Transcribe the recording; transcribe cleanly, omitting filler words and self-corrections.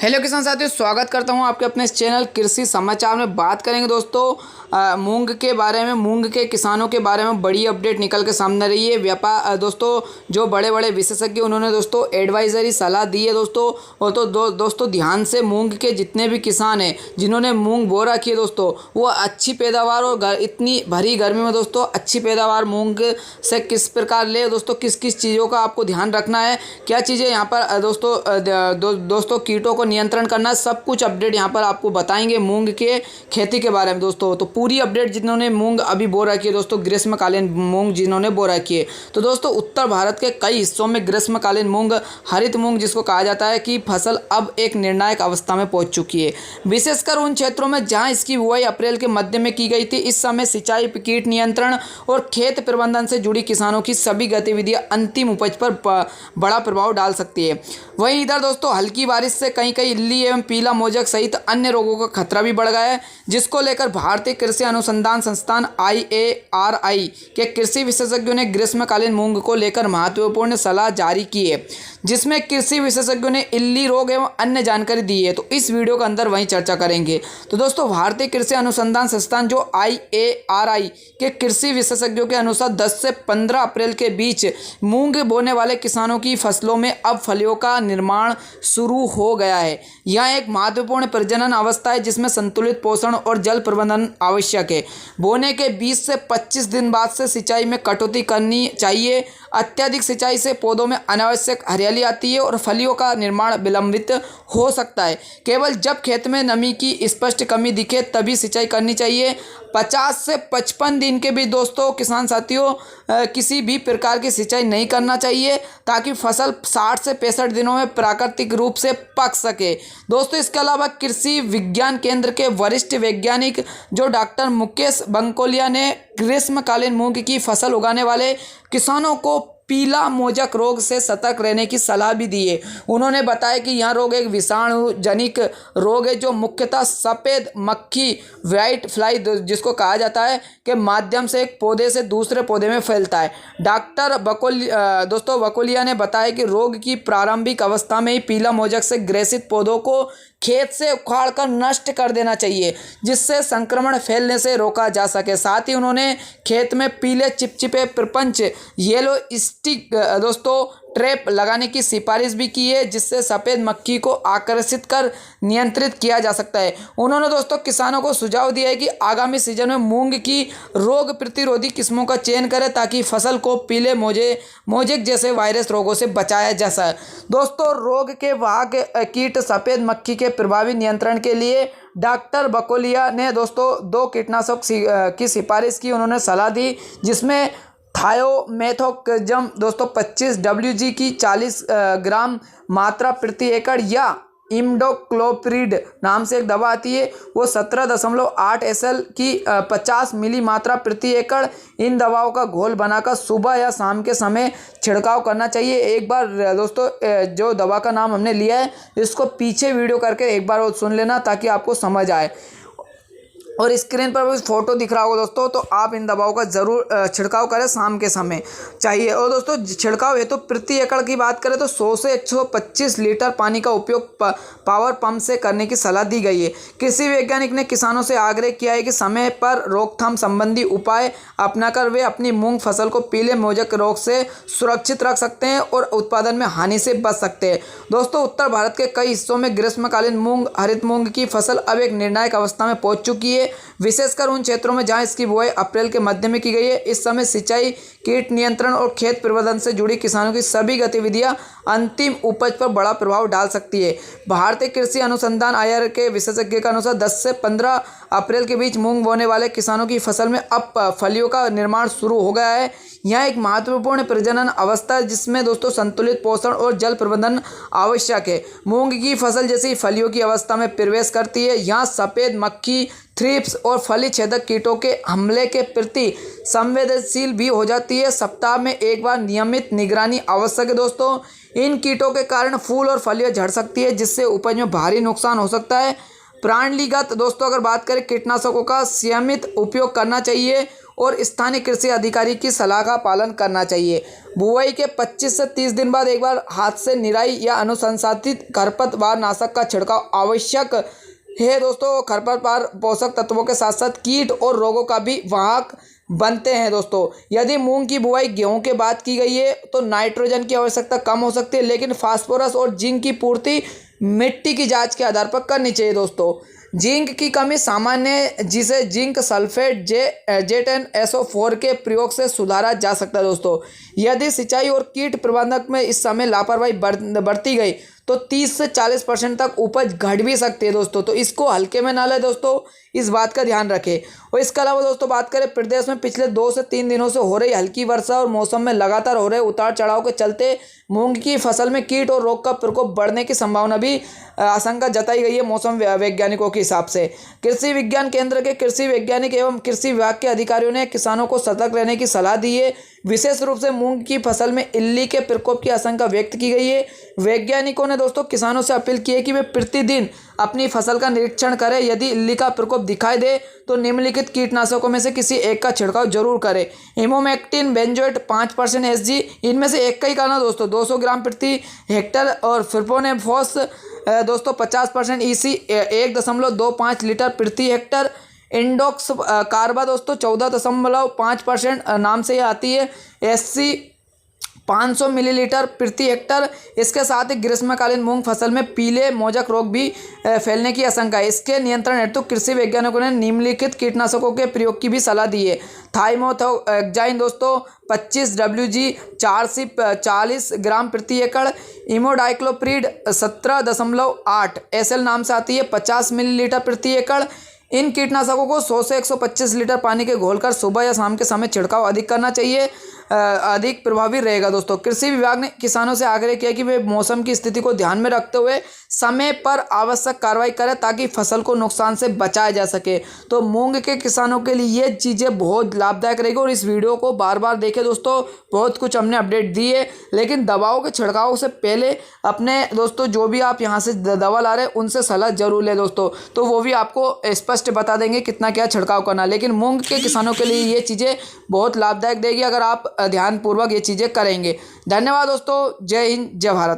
Hello किसान साथियों, स्वागत करता हूं आपके अपने इस चैनल कृषि समाचार में। बात करेंगे दोस्तों मूंग के बारे में। मूंग के किसानों के बारे में बड़ी अपडेट निकल के सामने रही है। व्यापार दोस्तों जो बड़े बड़े विशेषज्ञ उन्होंने दोस्तों एडवाइजरी सलाह दी है दोस्तों। और तो दोस्तों ध्यान से मूंग के जितने भी किसान हैं जिन्होंने मूंग बो रखी है दोस्तों, वो अच्छी पैदावार और इतनी भरी गर्मी में दोस्तों अच्छी पैदावार मूंग से किस प्रकार ले दोस्तों, किस किस चीज़ों का आपको ध्यान रखना है, क्या चीज़ें यहाँ पर दोस्तों कीटों को नियंत्रण करना, सब कुछ अपडेट यहाँ पर आपको बताएंगे मूंग के खेती के बारे में दोस्तों। तो पूरी अपडेट जिन्होंने मूंग अभी बो रखी है दोस्तों, ग्रीष्मकालीन मूंग जिन्होंने बो रखी है, तो दोस्तों उत्तर भारत के कई हिस्सों में ग्रीष्मकालीन मूंग, हरित मूंग जिसको कहा जाता है, कि फसल अब एक निर्णायक अवस्था में पहुंच चुकी है। विशेषकर उन क्षेत्रों में जहां इसकी बुआई अप्रैल के मध्य में की गई थी। इस समय सिंचाई, कीट नियंत्रण और खेत प्रबंधन से जुड़ी किसानों की सभी गतिविधियां अंतिम उपज पर बड़ा प्रभाव डाल सकती है। वहीं इधर दोस्तों हल्की बारिश से कहीं कहीं इल्ली एवं पीला मोजक सहित अन्य रोगों का खतरा भी बढ़ गया है, जिसको लेकर भारतीय कृषि अनुसंधान संस्थान IARI के कृषि विशेषज्ञों ने ग्रीष्मकालीन मूंग को लेकर महत्वपूर्ण सलाह जारी की है, जिसमें कृषि विशेषज्ञों ने इल्ली रोग एवं अन्य जानकारी दी है। तो इस वीडियो के अंदर वहीं चर्चा करेंगे। तो दोस्तों भारतीय कृषि अनुसंधान संस्थान जो IARI के कृषि विशेषज्ञों के अनुसार 10 से 15 अप्रैल के बीच मूंग बोने वाले किसानों की फसलों में अब फलियों का निर्माण शुरू हो गया है। यह एक महत्वपूर्ण प्रजनन अवस्था है जिसमें संतुलित पोषण और जल प्रबंधन आवश्यक है। बोने के 20 से 25 दिन बाद से सिंचाई में कटौती करनी चाहिए। अत्यधिक सिंचाई से पौधों में अनावश्यक हरियाली आती है और फलियों का निर्माण विलंबित हो सकता है। केवल जब खेत में नमी की स्पष्ट कमी दिखे तभी सिंचाई करनी चाहिए। 50 से 55 दिन के बीच दोस्तों किसान साथियों किसी भी प्रकार की सिंचाई नहीं करना चाहिए, ताकि फसल 60 से 65 दिनों में प्राकृतिक रूप से पक सके दोस्तों। इसके अलावा कृषि विज्ञान केंद्र के वरिष्ठ वैज्ञानिक जो डॉक्टर मुकेश बंकोलिया ने ग्रीष्मकालीन मूंग की फसल उगाने वाले किसानों को पीला मोजक रोग से सतर्क रहने की सलाह भी दी है। उन्होंने बताया कि यह रोग एक विषाणु जनित रोग है जो मुख्यतः सफ़ेद मक्खी, व्हाइट फ्लाई जिसको कहा जाता है, के माध्यम से एक पौधे से दूसरे पौधे में फैलता है। डॉक्टर बकोलिया ने बताया कि रोग की प्रारंभिक अवस्था में ही पीला मोजक से ग्रसित पौधों को खेत से उखाड़कर नष्ट कर देना चाहिए, जिससे संक्रमण फैलने से रोका जा सके। साथ ही उन्होंने खेत में पीले चिपचिपे प्रपंच येलो स्टिक दोस्तों ट्रैप लगाने की सिफारिश भी की है, जिससे सफ़ेद मक्खी को आकर्षित कर नियंत्रित किया जा सकता है। उन्होंने दोस्तों किसानों को सुझाव दिया है कि आगामी सीजन में मूंग की रोग प्रतिरोधी किस्मों का चयन करें, ताकि फसल को पीले मोजेक जैसे वायरस रोगों से बचाया जा सके। दोस्तों रोग के वाहक कीट सफ़ेद मक्खी के प्रभावी नियंत्रण के लिए डॉक्टर बकोलिया ने दोस्तों 2 कीटनाशक की सिफारिश की। उन्होंने सलाह दी, जिसमें थायोमेथोक्जम दोस्तों 25 WG की 40 ग्राम मात्रा प्रति एकड़, या इम्डोक्लोप्रिड नाम से एक दवा आती है, वो 17.8 SL की 50 मिली मात्रा प्रति एकड़। इन दवाओं का घोल बनाकर सुबह या शाम के समय छिड़काव करना चाहिए। एक बार दोस्तों जो दवा का नाम हमने लिया है इसको पीछे वीडियो करके एक बार वो सुन लेना, ताकि आपको समझ आए। और स्क्रीन पर फोटो दिख रहा होगा दोस्तों, तो आप इन दवाओं का ज़रूर छिड़काव करें, शाम के समय चाहिए। और दोस्तों छिड़काव है तो प्रति एकड़ की बात करें तो 100 से 125 लीटर पानी का उपयोग पावर पंप से करने की सलाह दी गई है। कृषि वैज्ञानिक ने किसानों से आग्रह किया है कि समय पर रोकथाम संबंधी उपाय अपनाकर वे अपनी मूंग फसल को पीले मोजक रोग से सुरक्षित रख सकते हैं और उत्पादन में हानि से बच सकते हैं। दोस्तों उत्तर भारत के कई हिस्सों में ग्रीष्मकालीन मूंग, हरित मूंग की फसल अब एक निर्णायक अवस्था में पहुंच चुकी है, विशेषकर उन क्षेत्रों में जहां इसकी बुआई अप्रैल के मध्य में की गई है। इस समय सिंचाई, कीट नियंत्रण और खेत प्रबंधन से जुड़ी किसानों की सभी गतिविधियां अंतिम उपज पर बड़ा प्रभाव डाल सकती है। भारतीय कृषि अनुसंधान IARI के विशेषज्ञ के अनुसार 10 से 15 अप्रैल के बीच मूंग बोने वाले किसानों की फसल में अब फलियों का निर्माण शुरू हो गया है। यह एक महत्वपूर्ण प्रजनन अवस्था है जिसमें दोस्तों संतुलित पोषण और जल प्रबंधन आवश्यक है। मूंग की फसल जैसी फलियों की अवस्था में प्रवेश करती है। यहाँ सफ़ेद मक्खी, थ्रिप्स और फली छेदक कीटों के हमले के प्रति संवेदनशील भी हो जाती है। सप्ताह में एक बार नियमित निगरानी आवश्यक है दोस्तों। इन कीटों के कारण फूल और फलियां झड़ सकती है, जिससे उपज में भारी नुकसान हो सकता है। प्रणालीगत दोस्तों अगर बात करें कीटनाशकों का सीमित उपयोग करना चाहिए और स्थानीय कृषि अधिकारी की सलाह का पालन करना चाहिए। बुआई के 25 से 30 दिन बाद एक बार हाथ से निराई या अनुशंसित खरपतवार नाशक का छिड़काव आवश्यक है। दोस्तों, खरपतवार पोषक तत्वों के साथ साथ कीट और रोगों का भी वाहक बनते हैं। दोस्तों, यदि मूंग की बुआई गेहूं के बाद की गई है तो नाइट्रोजन की आवश्यकता कम हो सकती है, लेकिन फास्फोरस और जिंक की पूर्ति मिट्टी की जांच के आधार पर करनी चाहिए। दोस्तों, जिंक की कमी सामान्य है, जिसे जिंक सल्फेट J10SO4 के प्रयोग से सुधारा जा सकता है। दोस्तों, यदि सिंचाई और कीट प्रबंधन में इस समय लापरवाही बरती गई तो 30 से 40% तक उपज घट भी सकती है। दोस्तों, तो इसको हल्के में ना लें। दोस्तों, इस बात का ध्यान रखें। और इसके अलावा दोस्तों बात करें, प्रदेश में पिछले 2 से 3 दिनों से हो रही हल्की वर्षा और मौसम में लगातार हो रहे उतार चढ़ाव के चलते मूंग की फसल में कीट और रोग का प्रकोप बढ़ने की संभावना भी आशंका जताई गई है। मौसम वैज्ञानिकों के हिसाब से कृषि विज्ञान केंद्र के कृषि वैज्ञानिक एवं कृषि विभाग के अधिकारियों ने किसानों को सतर्क रहने की सलाह दी है। विशेष रूप से मूंग की फसल में इल्ली के प्रकोप की आशंका व्यक्त की गई है। वैज्ञानिकों ने दोस्तों किसानों से अपील की है कि वे प्रतिदिन अपनी फसल का निरीक्षण करें। यदि इल्ली का प्रकोप दिखाई दे तो निम्नलिखित कीटनाशकों में से किसी एक का छिड़काव जरूर करें। इमोमेक्टिन बेंजोएट 5% SG, इनमें से एक का ही करना दोस्तों, 200 ग्राम प्रति हेक्टर। और फिरपोनेफॉस दोस्तों 50% EC 1.25 लीटर प्रति हेक्टर। इंडोक्स कार्बा दोस्तों 14.5% नाम से ये आती है, SC 500 मिलीलीटर प्रति हेक्टर। इसके साथ ही ग्रीष्मकालीन मूंग फसल में पीले मोजक रोग भी फैलने की आशंका है। इसके नियंत्रण हेतु कृषि वैज्ञानिकों ने निम्नलिखित कीटनाशकों के प्रयोग की भी सलाह दी है। थाइमोथोक्साइन दोस्तों 25 WG 4 से 40 ग्राम प्रति एकड़। इमोडाइक्लोप्रिड 17.8 SL नाम से आती है, 50 मिलीलीटर प्रति एकड़। इन कीटनाशकों को 100 से 125 लीटर पानी के घोलकर सुबह या शाम के समय छिड़काव अधिक करना चाहिए, अधिक प्रभावी रहेगा। दोस्तों, कृषि विभाग ने किसानों से आग्रह किया कि वे मौसम की स्थिति को ध्यान में रखते हुए समय पर आवश्यक कार्रवाई करें ताकि फसल को नुकसान से बचाया जा सके। तो मूंग के किसानों के लिए ये चीज़ें बहुत लाभदायक रहेगी। और इस वीडियो को बार बार देखें दोस्तों, बहुत कुछ हमने अपडेट दी है। लेकिन दवाओं के छिड़काव से पहले अपने दोस्तों जो भी आप यहाँ से दवा ला रहे हैं उनसे सलाह जरूर लें दोस्तों, तो वो भी आपको स्पष्ट बता देंगे कितना क्या छिड़काव करना। लेकिन मूंग के किसानों के लिए ये चीज़ें बहुत लाभदायक देगी अगर आप ध्यानपूर्वक ये चीज़ें करेंगे। धन्यवाद दोस्तों, जय हिंद, जय भारत।